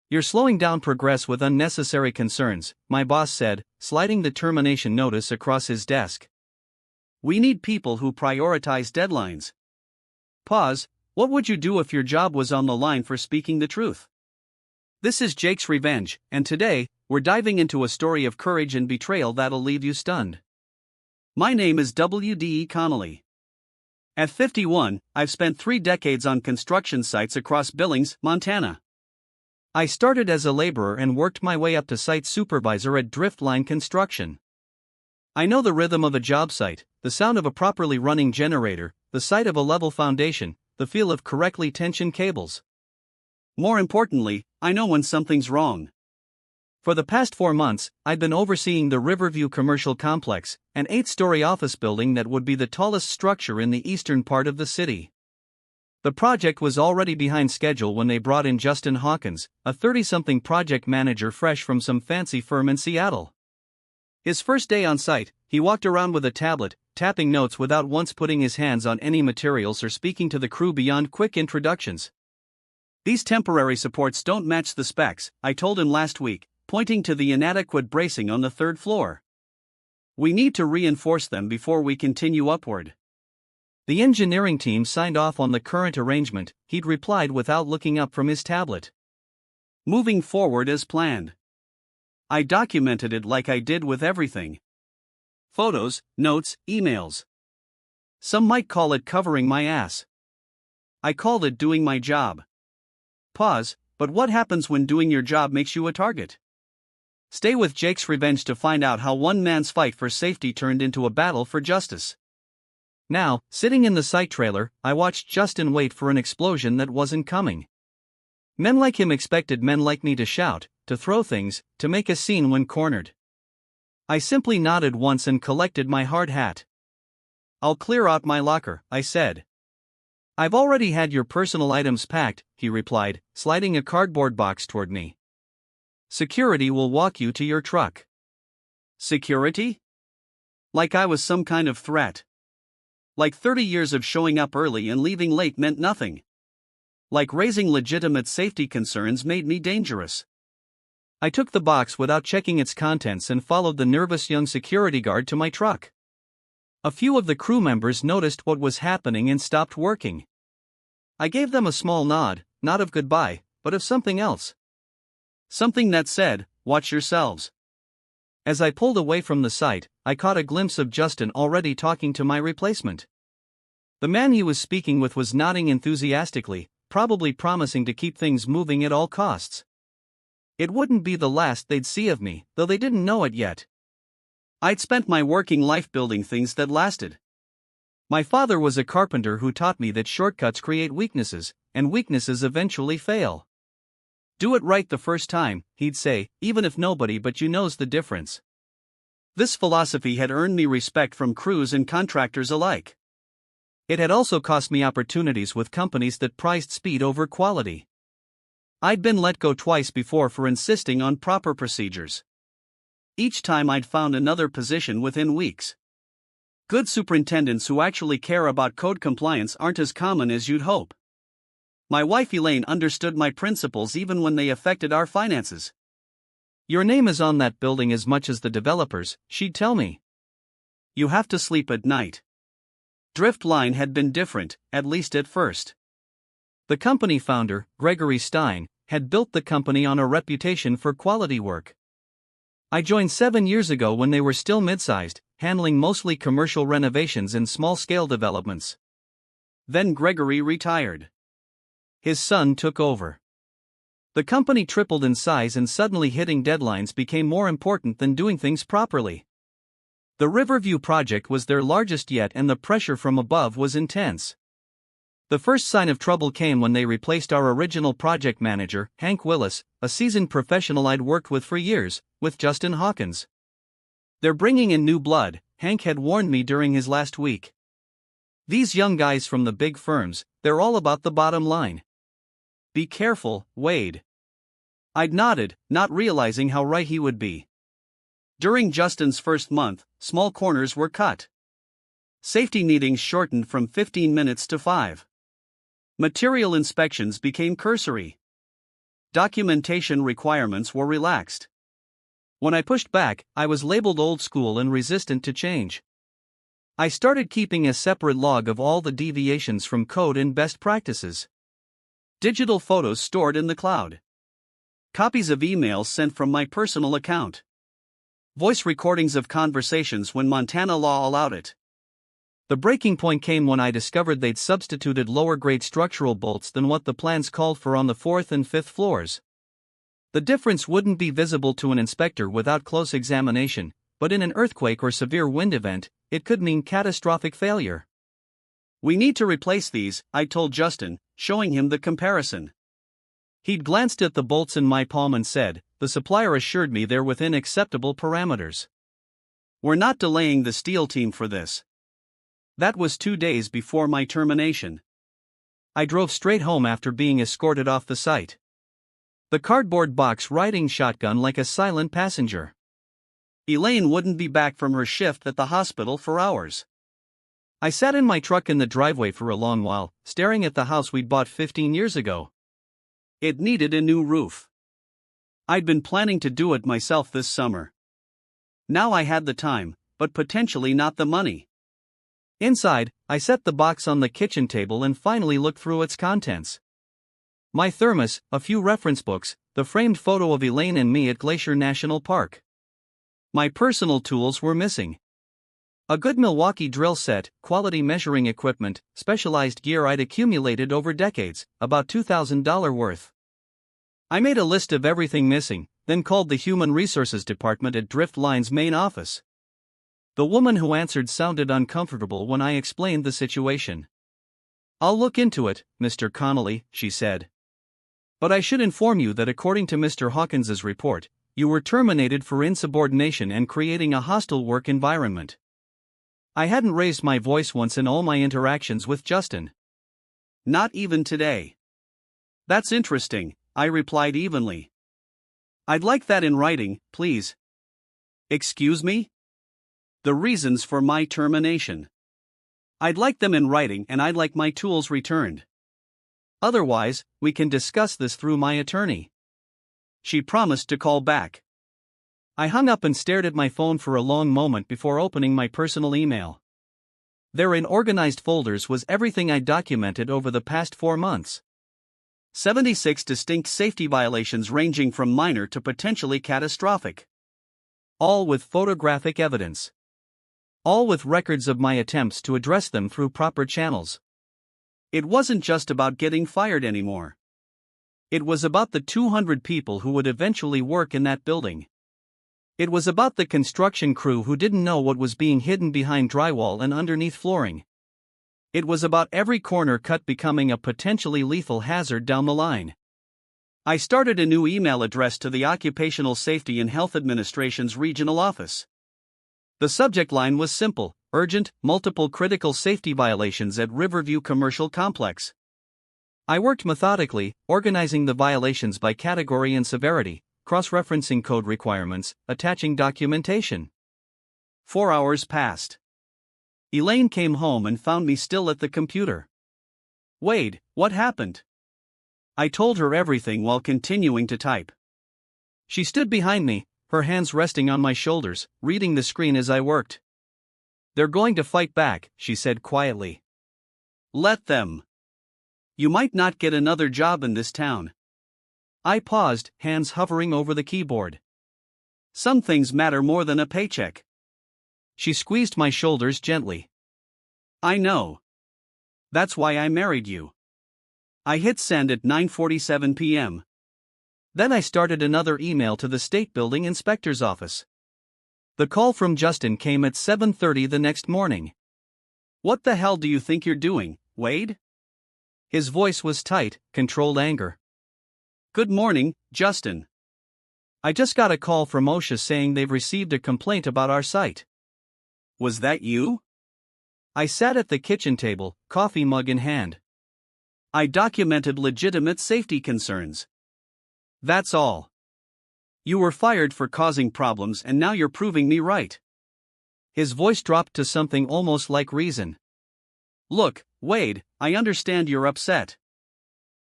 You're slowing down progress with unnecessary concerns, my boss said, sliding the termination notice across his desk. We need people who prioritize deadlines. Pause. What would you do if your job was on the line for speaking the truth? This is Jake's Revenge, and today, we're diving into a story of courage and betrayal that'll leave you stunned. My name is W.D.E. Connolly. At 51, I've spent 3 decades on construction sites across Billings, Montana. I started as a laborer and worked my way up to site supervisor at Driftline Construction. I know the rhythm of a job site, the sound of a properly running generator, the sight of a level foundation, the feel of correctly tensioned cables. More importantly, I know when something's wrong. For the past 4 months, I'd been overseeing the Riverview Commercial Complex, an 8-story office building that would be the tallest structure in the eastern part of the city. The project was already behind schedule when they brought in Justin Hawkins, a 30-something project manager fresh from some fancy firm in Seattle. His first day on site, he walked around with a tablet, tapping notes without once putting his hands on any materials or speaking to the crew beyond quick introductions. These temporary supports don't match the specs, I told him last week, pointing to the inadequate bracing on the 3rd floor. We need to reinforce them before we continue upward. The engineering team signed off on the current arrangement, he'd replied without looking up from his tablet. Moving forward as planned. I documented it like I did with everything. Photos, notes, emails. Some might call it covering my ass. I called it doing my job. Pause, but what happens when doing your job makes you a target? Stay with Jake's Revenge to find out how one man's fight for safety turned into a battle for justice. Now, sitting in the site trailer, I watched Justin wait for an explosion that wasn't coming. Men like him expected men like me to shout, to throw things, to make a scene when cornered. I simply nodded once and collected my hard hat. I'll clear out my locker, I said. I've already had your personal items packed, he replied, sliding a cardboard box toward me. Security will walk you to your truck. Security? Like I was some kind of threat. Like 30 years of showing up early and leaving late meant nothing. Like raising legitimate safety concerns made me dangerous. I took the box without checking its contents and followed the nervous young security guard to my truck. A few of the crew members noticed what was happening and stopped working. I gave them a small nod, not of goodbye, but of something else. Something that said, "Watch yourselves." As I pulled away from the site, I caught a glimpse of Justin already talking to my replacement. The man he was speaking with was nodding enthusiastically, probably promising to keep things moving at all costs. It wouldn't be the last they'd see of me, though they didn't know it yet. I'd spent my working life building things that lasted. My father was a carpenter who taught me that shortcuts create weaknesses, and weaknesses eventually fail. Do it right the first time, he'd say, even if nobody but you knows the difference. This philosophy had earned me respect from crews and contractors alike. It had also cost me opportunities with companies that prized speed over quality. I'd been let go twice before for insisting on proper procedures. Each time I'd found another position within weeks. Good superintendents who actually care about code compliance aren't as common as you'd hope. My wife Elaine understood my principles even when they affected our finances. Your name is on that building as much as the developers, she'd tell me. You have to sleep at night. Driftline had been different, at least at first. The company founder, Gregory Stein, had built the company on a reputation for quality work. I joined 7 years ago when they were still mid-sized, handling mostly commercial renovations and small-scale developments. Then Gregory retired. His son took over. The company tripled in size and suddenly hitting deadlines became more important than doing things properly. The Riverview project was their largest yet and the pressure from above was intense. The first sign of trouble came when they replaced our original project manager, Hank Willis, a seasoned professional I'd worked with for years, with Justin Hawkins. They're bringing in new blood, Hank had warned me during his last week. These young guys from the big firms, they're all about the bottom line. Be careful, Wade. I'd nodded, not realizing how right he would be. During Justin's first month, small corners were cut. Safety meetings shortened from 15 minutes to 5. Material inspections became cursory. documentation requirements were relaxed. When I pushed back, I was labeled old school and resistant to change. I started keeping a separate log of all the deviations from code and best practices. Digital photos stored in the cloud. Copies of emails sent from my personal account. Voice recordings of conversations when Montana law allowed it. The breaking point came when I discovered they'd substituted lower-grade structural bolts than what the plans called for on the 4th and 5th floors. The difference wouldn't be visible to an inspector without close examination, but in an earthquake or severe wind event, it could mean catastrophic failure. "We need to replace these," I told Justin, showing him the comparison. He'd glanced at the bolts in my palm and said, "The supplier assured me they're within acceptable parameters. We're not delaying the steel team for this." That was 2 days before my termination. I drove straight home after being escorted off the site. The cardboard box riding shotgun like a silent passenger. Elaine wouldn't be back from her shift at the hospital for hours. I sat in my truck in the driveway for a long while, staring at the house we'd bought 15 years ago. It needed a new roof. I'd been planning to do it myself this summer. Now I had the time, but potentially not the money. Inside, I set the box on the kitchen table and finally looked through its contents. My thermos, a few reference books, the framed photo of Elaine and me at Glacier National Park. My personal tools were missing. A good Milwaukee drill set, quality measuring equipment, specialized gear I'd accumulated over decades, about $2,000 worth. I made a list of everything missing, then called the Human Resources Department at Driftline's main office. The woman who answered sounded uncomfortable when I explained the situation. "I'll look into it, Mr. Connolly," she said. "But I should inform you that according to Mr. Hawkins's report, you were terminated for insubordination and creating a hostile work environment." I hadn't raised my voice once in all my interactions with Justin. "Not even today." "That's interesting," I replied evenly. "I'd like that in writing, please." "Excuse me?" "The reasons for my termination. I'd like them in writing and I'd like my tools returned. Otherwise, we can discuss this through my attorney." She promised to call back. I hung up and stared at my phone for a long moment before opening my personal email. There in organized folders was everything I documented over the past 4 months. 76 distinct safety violations ranging from minor to potentially catastrophic. All with photographic evidence. All with records of my attempts to address them through proper channels. It wasn't just about getting fired anymore. It was about the 200 people who would eventually work in that building. It was about the construction crew who didn't know what was being hidden behind drywall and underneath flooring. It was about every corner cut becoming a potentially lethal hazard down the line. I started a new email address to the Occupational Safety and Health Administration's regional office. The subject line was simple: urgent, multiple critical safety violations at Riverview Commercial Complex. I worked methodically, organizing the violations by category and severity, cross-referencing code requirements, attaching documentation. 4 hours passed. Elaine came home and found me still at the computer. "Wade, what happened?" I told her everything while continuing to type. She stood behind me, her hands resting on my shoulders, reading the screen as I worked. "They're going to fight back," she said quietly. "Let them. You might not get another job in this town." I paused, hands hovering over the keyboard. "Some things matter more than a paycheck." She squeezed my shoulders gently. "I know. That's why I married you." I hit send at 9:47 p.m. Then I started another email to the State Building Inspector's office. The call from Justin came at 7:30 the next morning. "What the hell do you think you're doing, Wade?" His voice was tight, controlled anger. "Good morning, Justin. I just got a call from OSHA saying they've received a complaint about our site." "Was that you?" I sat at the kitchen table, coffee mug in hand. "I documented legitimate safety concerns. That's all. You were fired for causing problems and now you're proving me right." His voice dropped to something almost like reason. "Look, Wade, I understand you're upset.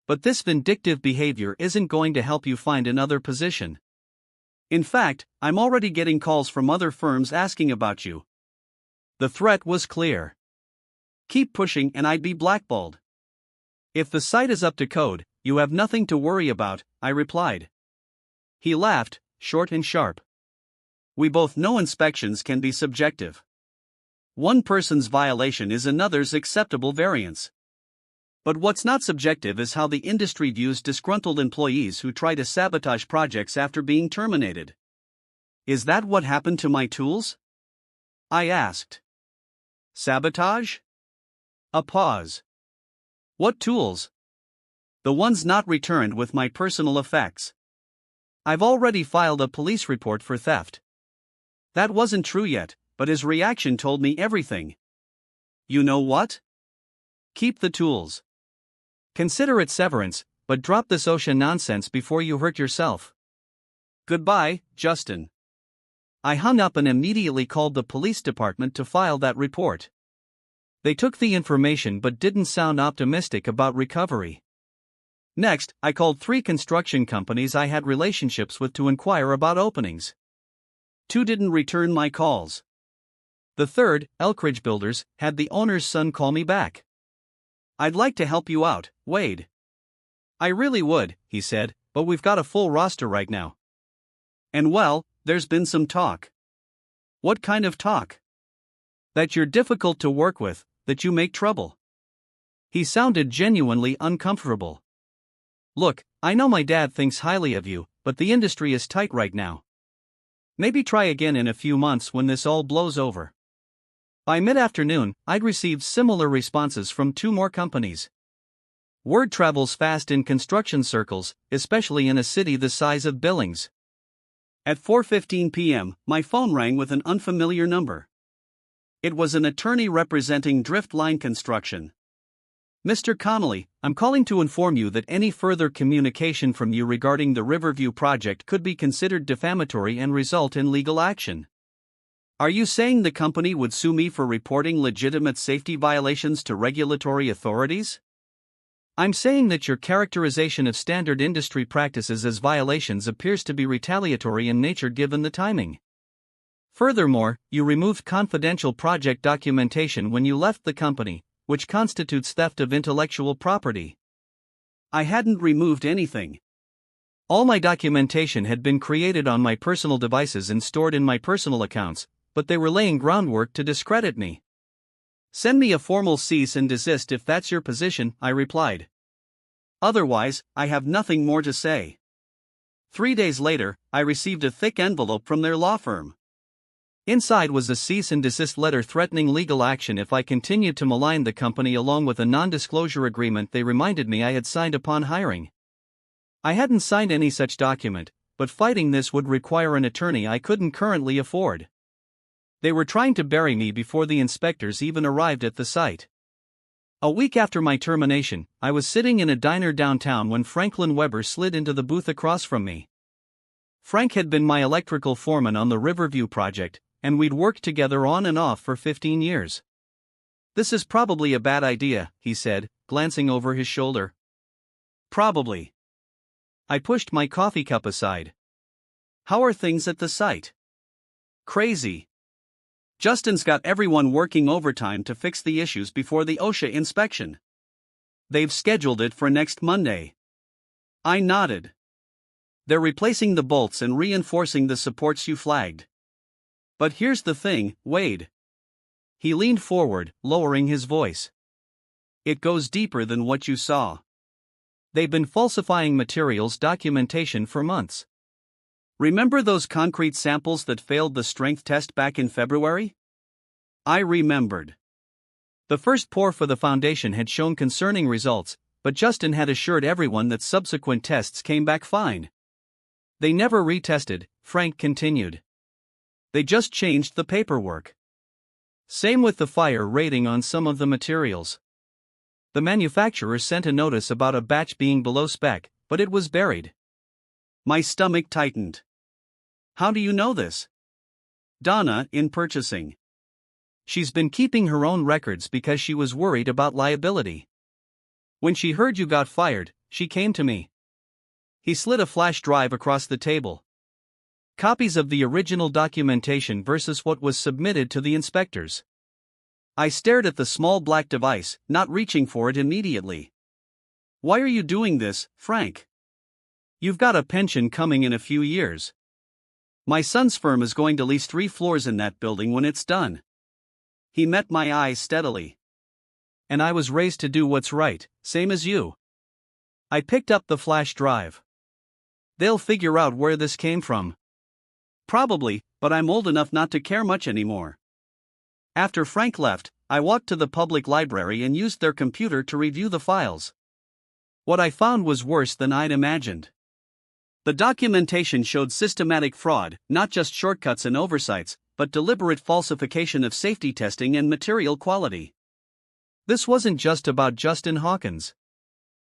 But this vindictive behavior isn't going to help you find another position. In fact, I'm already getting calls from other firms asking about you. The threat was clear. Keep pushing and I'd be blackballed. If the site is up to code, you have nothing to worry about, I replied. He laughed, short and sharp. We both know inspections can be subjective. One person's violation is another's acceptable variance. But what's not subjective is how the industry views disgruntled employees who try to sabotage projects after being terminated. Is that what happened to my tools? I asked. Sabotage? A pause. What tools? The ones not returned with my personal effects. I've already filed a police report for theft. That wasn't true yet, but his reaction told me everything. You know what? Keep the tools. Consider it severance, but drop this OSHA nonsense before you hurt yourself. Goodbye, Justin. I hung up and immediately called the police department to file that report. They took the information but didn't sound optimistic about recovery. Next, I called 3 construction companies I had relationships with to inquire about openings. 2 didn't return my calls. The third, Elkridge Builders, had the owner's son call me back. I'd like to help you out, Wade. I really would, he said, but we've got a full roster right now. And well, there's been some talk. What kind of talk? That you're difficult to work with, that you make trouble. He sounded genuinely uncomfortable. Look, I know my dad thinks highly of you, but the industry is tight right now. Maybe try again in a few months when this all blows over. By mid-afternoon, I'd received similar responses from 2 more companies. Word travels fast in construction circles, especially in a city the size of Billings. At 4:15 p.m., my phone rang with an unfamiliar number. It was an attorney representing Driftline Construction. Mr. Connolly, I'm calling to inform you that any further communication from you regarding the Riverview project could be considered defamatory and result in legal action. Are you saying the company would sue me for reporting legitimate safety violations to regulatory authorities? I'm saying that your characterization of standard industry practices as violations appears to be retaliatory in nature given the timing. Furthermore, you removed confidential project documentation when you left the company, which constitutes theft of intellectual property. I hadn't removed anything. All my documentation had been created on my personal devices and stored in my personal accounts, but they were laying groundwork to discredit me. Send me a formal cease and desist if that's your position, I replied. Otherwise, I have nothing more to say. 3 days later, I received a thick envelope from their law firm. Inside was a cease and desist letter threatening legal action if I continued to malign the company along with a non-disclosure agreement they reminded me I had signed upon hiring. I hadn't signed any such document, but fighting this would require an attorney I couldn't currently afford. They were trying to bury me before the inspectors even arrived at the site. A week after my termination, I was sitting in a diner downtown when Franklin Weber slid into the booth across from me. Frank had been my electrical foreman on the Riverview project, and we'd worked together on and off for 15 years. This is probably a bad idea, he said, glancing over his shoulder. Probably. I pushed my coffee cup aside. How are things at the site? Crazy. Justin's got everyone working overtime to fix the issues before the OSHA inspection. They've scheduled it for next Monday. I nodded. They're replacing the bolts and reinforcing the supports you flagged. But here's the thing, Wade. He leaned forward, lowering his voice. It goes deeper than what you saw. They've been falsifying materials documentation for months. Remember those concrete samples that failed the strength test back in February? I remembered. The first pour for the foundation had shown concerning results, but Justin had assured everyone that subsequent tests came back fine. They never retested, Frank continued. They just changed the paperwork. Same with the fire rating on some of the materials. The manufacturer sent a notice about a batch being below spec, but it was buried. My stomach tightened. How do you know this? Donna, in purchasing. She's been keeping her own records because she was worried about liability. When she heard you got fired, she came to me. He slid a flash drive across the table. Copies of the original documentation versus what was submitted to the inspectors. I stared at the small black device, not reaching for it immediately. Why are you doing this, Frank? You've got a pension coming in a few years. My son's firm is going to lease 3 floors in that building when it's done. He met my eyes steadily. And I was raised to do what's right, same as you. I picked up the flash drive. They'll figure out where this came from. Probably, but I'm old enough not to care much anymore. After Frank left, I walked to the public library and used their computer to review the files. What I found was worse than I'd imagined. The documentation showed systematic fraud, not just shortcuts and oversights, but deliberate falsification of safety testing and material quality. This wasn't just about Justin Hawkins.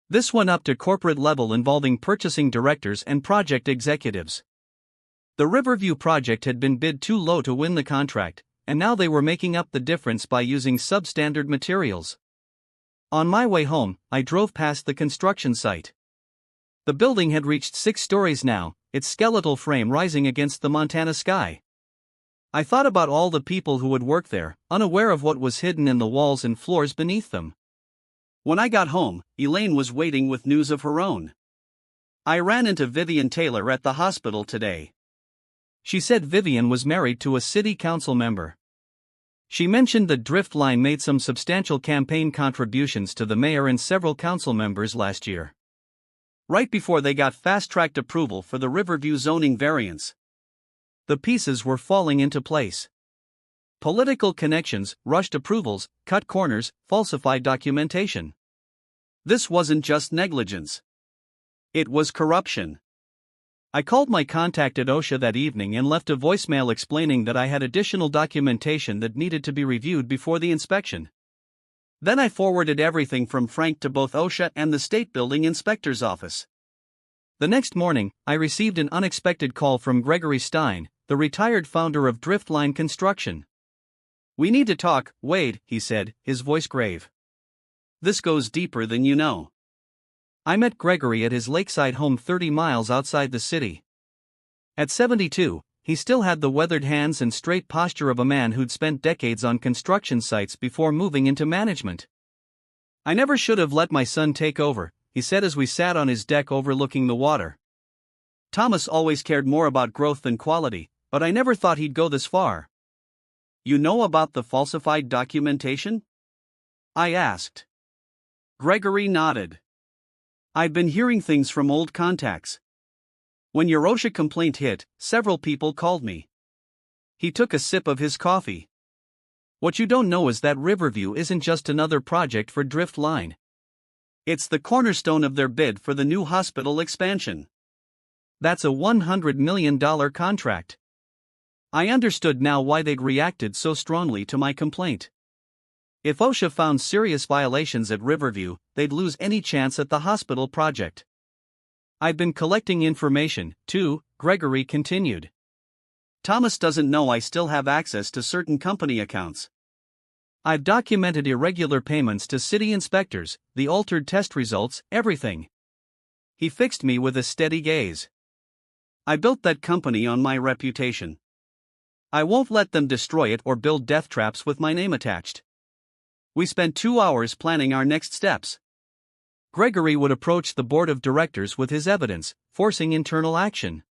This went up to corporate level, involving purchasing directors and project executives. The Riverview project had been bid too low to win the contract, and now they were making up the difference by using substandard materials. On my way home, I drove past the construction site. The building had reached 6 stories now, its skeletal frame rising against the Montana sky. I thought about all the people who would work there, unaware of what was hidden in the walls and floors beneath them. When I got home, Elaine was waiting with news of her own. I ran into Vivian Taylor at the hospital today. She said Vivian was married to a city council member. She mentioned that Driftline made some substantial campaign contributions to the mayor and several council members last year. Right before they got fast-tracked approval for the Riverview zoning variance. The pieces were falling into place. Political connections, rushed approvals, cut corners, falsified documentation. This wasn't just negligence. It was corruption. I called my contact at OSHA that evening and left a voicemail explaining that I had additional documentation that needed to be reviewed before the inspection. Then I forwarded everything from Frank to both OSHA and the State Building Inspector's office. The next morning, I received an unexpected call from Gregory Stein, the retired founder of Driftline Construction. "We need to talk, Wade," he said, his voice grave. "This goes deeper than you know." I met Gregory at his lakeside home 30 miles outside the city. At 72, he still had the weathered hands and straight posture of a man who'd spent decades on construction sites before moving into management. "I never should have let my son take over," he said as we sat on his deck overlooking the water. "Thomas always cared more about growth than quality, but I never thought he'd go this far." "You know about the falsified documentation?" I asked. Gregory nodded. "I've been hearing things from old contacts. When your OSHA complaint hit, several people called me." He took a sip of his coffee. "What you don't know is that Riverview isn't just another project for Driftline. It's the cornerstone of their bid for the new hospital expansion. That's a $100 million contract." I understood now why they'd reacted so strongly to my complaint. If OSHA found serious violations at Riverview, they'd lose any chance at the hospital project. "I've been collecting information, too," Gregory continued. "Thomas doesn't know I still have access to certain company accounts. I've documented irregular payments to city inspectors, the altered test results, everything." He fixed me with a steady gaze. "I built that company on my reputation. I won't let them destroy it or build death traps with my name attached." We spent 2 hours planning our next steps. Gregory would approach the board of directors with his evidence, forcing internal action.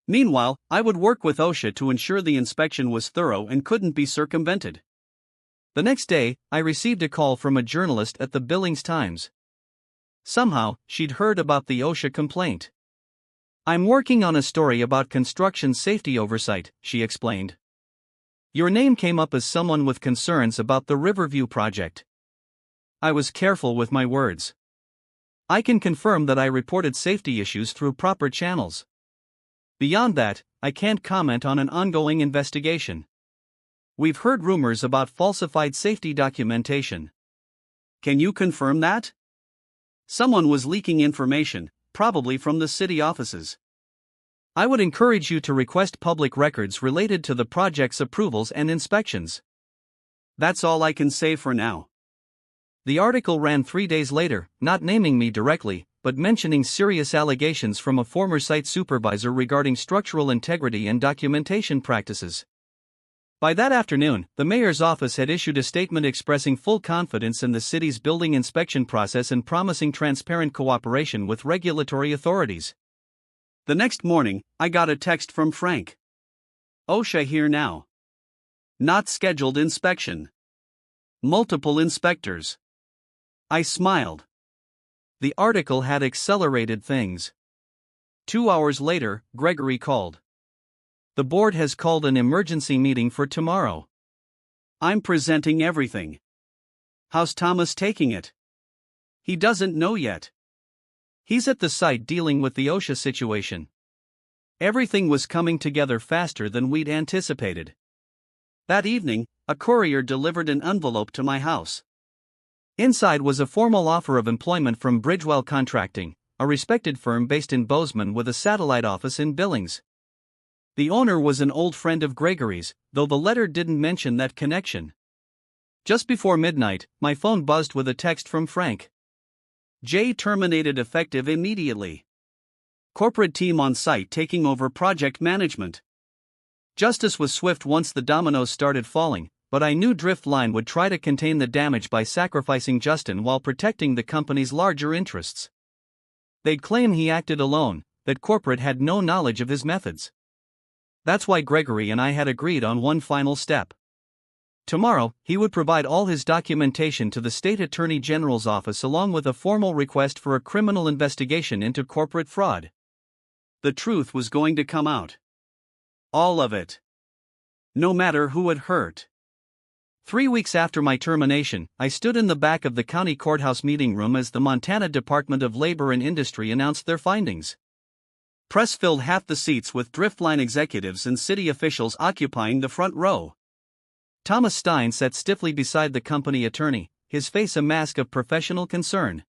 Meanwhile, I would work with OSHA to ensure the inspection was thorough and couldn't be circumvented. The next day, I received a call from a journalist at the Billings Times. Somehow, she'd heard about the OSHA complaint. "I'm working on a story about construction safety oversight," she explained. "Your name came up as someone with concerns about the Riverview project." I was careful with my words. "I can confirm that I reported safety issues through proper channels. Beyond that, I can't comment on an ongoing investigation. We've heard rumors about falsified safety documentation." "Can you confirm that?" "Someone was leaking information, probably from the city offices." "I would encourage you to request public records related to the project's approvals and inspections." "That's all I can say for now." The article ran 3 days later, not naming me directly, but mentioning serious allegations from a former site supervisor regarding structural integrity and documentation practices. By that afternoon, the mayor's office had issued a statement expressing full confidence in the city's building inspection process and promising transparent cooperation with regulatory authorities. The next morning, I got a text from Frank. OSHA here now. Not scheduled inspection. Multiple inspectors. I smiled. The article had accelerated things. 2 hours later, Gregory called. The board has called an emergency meeting for tomorrow. I'm presenting everything. How's Thomas taking it? He doesn't know yet. He's at the site dealing with the OSHA situation. Everything was coming together faster than we'd anticipated. That evening, a courier delivered an envelope to my house. Inside was a formal offer of employment from Bridgewell Contracting, a respected firm based in Bozeman with a satellite office in Billings. The owner was an old friend of Gregory's, though the letter didn't mention that connection. Just before midnight, my phone buzzed with a text from Frank. Jay terminated effective immediately. Corporate team on site taking over project management. Justice was swift once the dominoes started falling, but I knew Driftline would try to contain the damage by sacrificing Justin while protecting the company's larger interests. They'd claim he acted alone, that corporate had no knowledge of his methods. That's why Gregory and I had agreed on one final step. Tomorrow, he would provide all his documentation to the State Attorney General's office along with a formal request for a criminal investigation into corporate fraud. The truth was going to come out. All of it. No matter who it hurt. 3 weeks after my termination, I stood in the back of the county courthouse meeting room as the Montana Department of Labor and Industry announced their findings. Press filled half the seats with Driftline executives and city officials occupying the front row. Thomas Stein sat stiffly beside the company attorney, his face a mask of professional concern.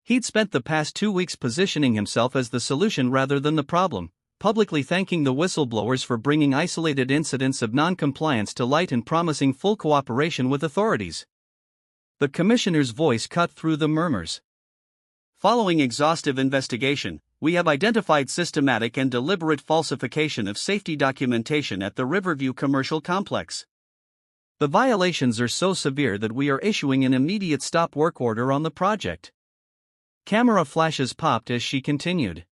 He'd spent the past 2 weeks positioning himself as the solution rather than the problem, publicly thanking the whistleblowers for bringing isolated incidents of non-compliance to light and promising full cooperation with authorities. The commissioner's voice cut through the murmurs. Following exhaustive investigation, we have identified systematic and deliberate falsification of safety documentation at the Riverview Commercial Complex. The violations are so severe that we are issuing an immediate stop work order on the project. Camera flashes popped as she continued.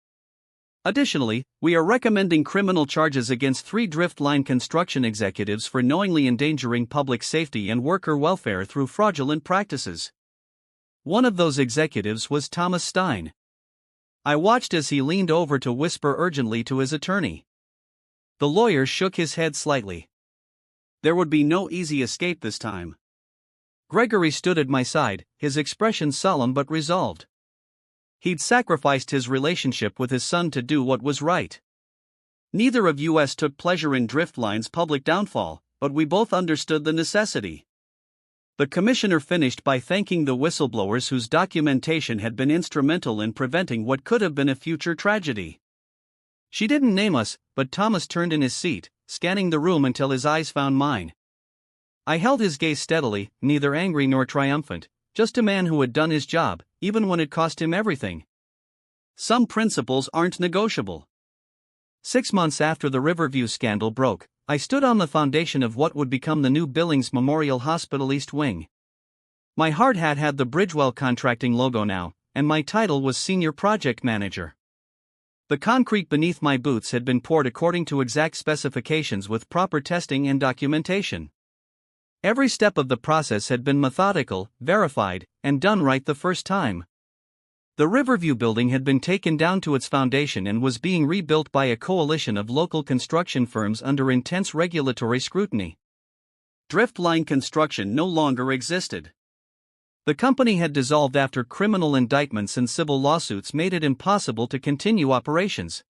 Additionally, we are recommending criminal charges against 3 Driftline construction executives for knowingly endangering public safety and worker welfare through fraudulent practices. One of those executives was Thomas Stein. I watched as he leaned over to whisper urgently to his attorney. The lawyer shook his head slightly. There would be no easy escape this time. Gregory stood at my side, his expression solemn but resolved. He'd sacrificed his relationship with his son to do what was right. Neither of us took pleasure in Driftline's public downfall, but we both understood the necessity. The commissioner finished by thanking the whistleblowers whose documentation had been instrumental in preventing what could have been a future tragedy. She didn't name us, but Thomas turned in his seat, scanning the room until his eyes found mine. I held his gaze steadily, neither angry nor triumphant, just a man who had done his job, even when it cost him everything. Some principles aren't negotiable. 6 months after the Riverview scandal broke, I stood on the foundation of what would become the new Billings Memorial Hospital East Wing. My hard hat had the Bridgewell Contracting logo now, and my title was Senior Project Manager. The concrete beneath my boots had been poured according to exact specifications with proper testing and documentation. Every step of the process had been methodical, verified, and done right the first time. The Riverview building had been taken down to its foundation and was being rebuilt by a coalition of local construction firms under intense regulatory scrutiny. Driftline Construction no longer existed. The company had dissolved after criminal indictments and civil lawsuits made it impossible to continue operations.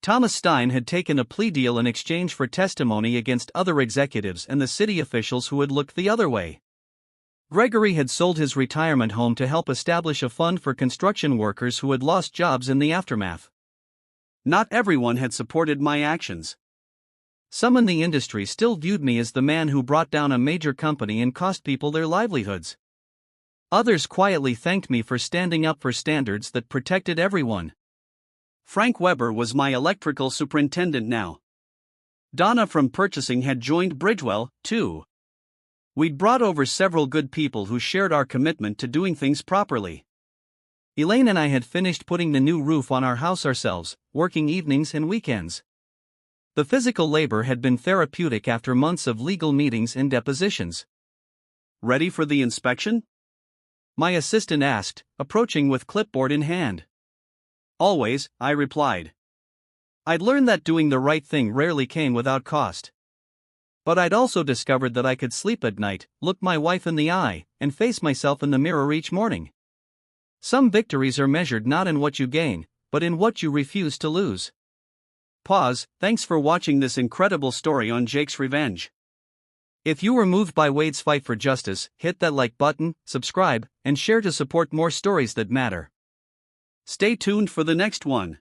Thomas Stein had taken a plea deal in exchange for testimony against other executives and the city officials who had looked the other way. Gregory had sold his retirement home to help establish a fund for construction workers who had lost jobs in the aftermath. Not everyone had supported my actions. Some in the industry still viewed me as the man who brought down a major company and cost people their livelihoods. Others quietly thanked me for standing up for standards that protected everyone. Frank Weber was my electrical superintendent now. Donna from purchasing had joined Bridgewell, too. We'd brought over several good people who shared our commitment to doing things properly. Elaine and I had finished putting the new roof on our house ourselves, working evenings and weekends. The physical labor had been therapeutic after months of legal meetings and depositions. Ready for the inspection? My assistant asked, approaching with clipboard in hand. Always, I replied. I'd learned that doing the right thing rarely came without cost. But I'd also discovered that I could sleep at night, look my wife in the eye, and face myself in the mirror each morning. Some victories are measured not in what you gain, but in what you refuse to lose. Pause. Thanks for watching this incredible story on Jake's Revenge. If you were moved by Wade's fight for justice, hit that like button, subscribe, and share to support more stories that matter. Stay tuned for the next one.